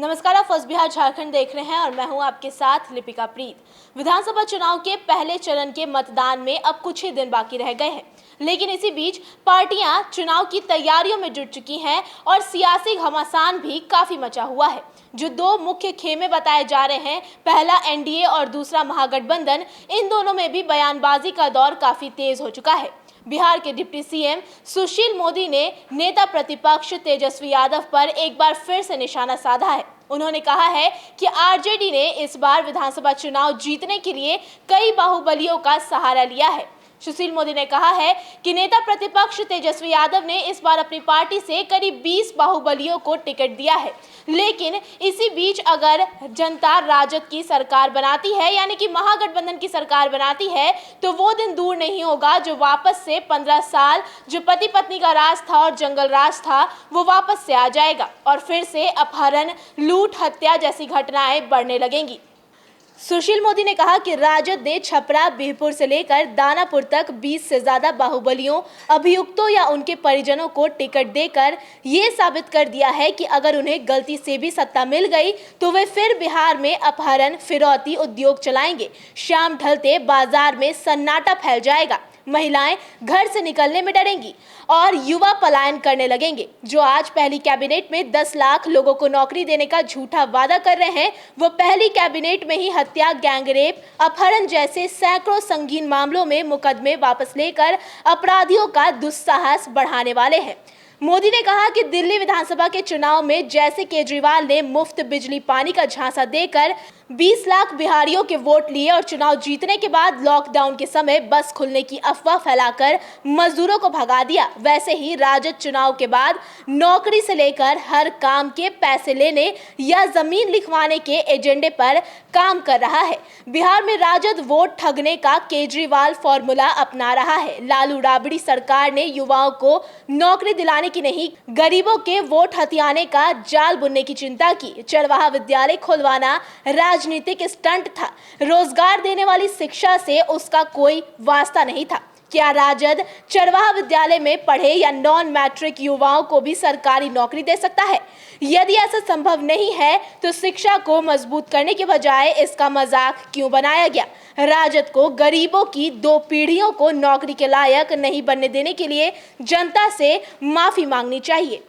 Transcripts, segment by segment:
नमस्कार, आप फर्स्ट बिहार झारखंड देख रहे हैं और मैं हूं आपके साथ लिपिका प्रीत। विधानसभा चुनाव के पहले चरण के मतदान में अब कुछ ही दिन बाकी रह गए हैं, लेकिन इसी बीच पार्टियां चुनाव की तैयारियों में जुट चुकी हैं और सियासी घमासान भी काफी मचा हुआ है। जो दो मुख्य खेमे बताए जा रहे हैं, पहला एनडीए और दूसरा महागठबंधन, इन दोनों में भी बयानबाजी का दौर काफी तेज हो चुका है। बिहार के डिप्टी सीएम सुशील मोदी ने नेता प्रतिपक्ष तेजस्वी यादव पर एक बार फिर से निशाना साधा है। उन्होंने कहा है कि आरजेडी ने इस बार विधानसभा चुनाव जीतने के लिए कई बाहुबलियों का सहारा लिया है। सुशील मोदी ने कहा है कि नेता प्रतिपक्ष तेजस्वी यादव ने इस बार अपनी पार्टी से करीब 20 बाहुबलियों को टिकट दिया है, लेकिन इसी बीच अगर जनता राजद की सरकार बनाती है, यानी कि महागठबंधन की सरकार बनाती है, तो वो दिन दूर नहीं होगा जो वापस से 15 साल जो पति पत्नी का राज था और जंगल राज था, वो वापस से आ जाएगा और फिर से अपहरण, लूट, हत्या जैसी घटनाएं बढ़ने लगेंगी। सुशील मोदी ने कहा कि राजद ने छपरा, बिहपुर से लेकर दानापुर तक 20 से ज्यादा बाहुबलियों, अभियुक्तों या उनके परिजनों को टिकट देकर ये साबित कर दिया है कि अगर उन्हें गलती से भी सत्ता मिल गई तो वे फिर बिहार में अपहरण, फिरौती उद्योग चलाएंगे। शाम ढलते बाजार में सन्नाटा फैल जाएगा, महिलाएं घर से निकलने में डरेंगी और युवा पलायन करने लगेंगे। जो आज पहली कैबिनेट में 10 लाख लोगों को नौकरी देने का झूठा वादा कर रहे हैं, वो पहली कैबिनेट में ही हत्या, गैंगरेप, अपहरण जैसे सैकड़ों संगीन मामलों में मुकदमे वापस लेकर अपराधियों का दुस्साहस बढ़ाने वाले हैं। मोदी ने कहा कि दिल्ली विधानसभा के चुनाव में जैसे केजरीवाल ने मुफ्त बिजली पानी का झांसा देकर 20 लाख बिहारियों के वोट लिए और चुनाव जीतने के बाद लॉकडाउन के समय बस खुलने की अफवाह फैलाकर मजदूरों को भगा दिया, वैसे ही राजद चुनाव के बाद नौकरी से लेकर हर काम के पैसे लेने या जमीन लिखवाने के एजेंडे पर काम कर रहा है। बिहार में राजद वोट ठगने का केजरीवाल फॉर्मूला अपना रहा है। लालू राबड़ी सरकार ने युवाओं को नौकरी दिलाने की नहीं, गरीबों के वोट हथियाने का जाल बुनने की चिंता की। चरवाहा विद्यालय खुलवाना राजनीतिक स्टंट था, रोजगार देने वाली शिक्षा से उसका कोई वास्ता नहीं था। क्या राजद चरवाहा विद्यालय में पढ़े या नॉन मैट्रिक युवाओं को भी सरकारी नौकरी दे सकता है? यदि ऐसा संभव नहीं है तो शिक्षा को मजबूत करने के बजाय इसका मजाक क्यों बनाया गया? राजद को गरीबों की 2 पीढ़ियों को नौकरी के लायक नहीं बनने देने के लिए जनता से माफी मांगनी चाहिए।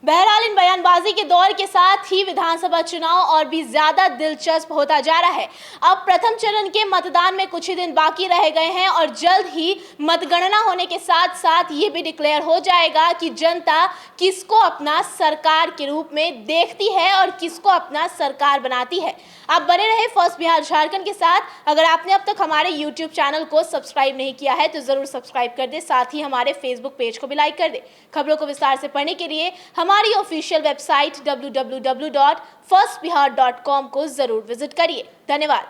बहरहाल इन बयानबाजी के दौर के साथ ही विधानसभा चुनाव और भी ज्यादा दिलचस्प होता जा रहा है। अब प्रथम चरण के मतदान में कुछ ही दिन बाकी रह गए हैं और जल्द ही मतगणना होने के साथ साथ ये भी डिक्लेयर हो जाएगा कि जनता किसको अपना सरकार के रूप में देखती है और किसको अपना सरकार बनाती है। आप बने रहे फर्स्ट बिहार झारखंड के साथ। अगर आपने अब तक हमारे यूट्यूब चैनल को सब्सक्राइब नहीं किया है तो जरूर सब्सक्राइब कर दे, साथ ही हमारे फेसबुक पेज को भी लाइक कर दे। खबरों को विस्तार से पढ़ने के लिए हमारी ऑफिशियल वेबसाइट www.firstbihar.com को जरूर विजिट करिए। धन्यवाद।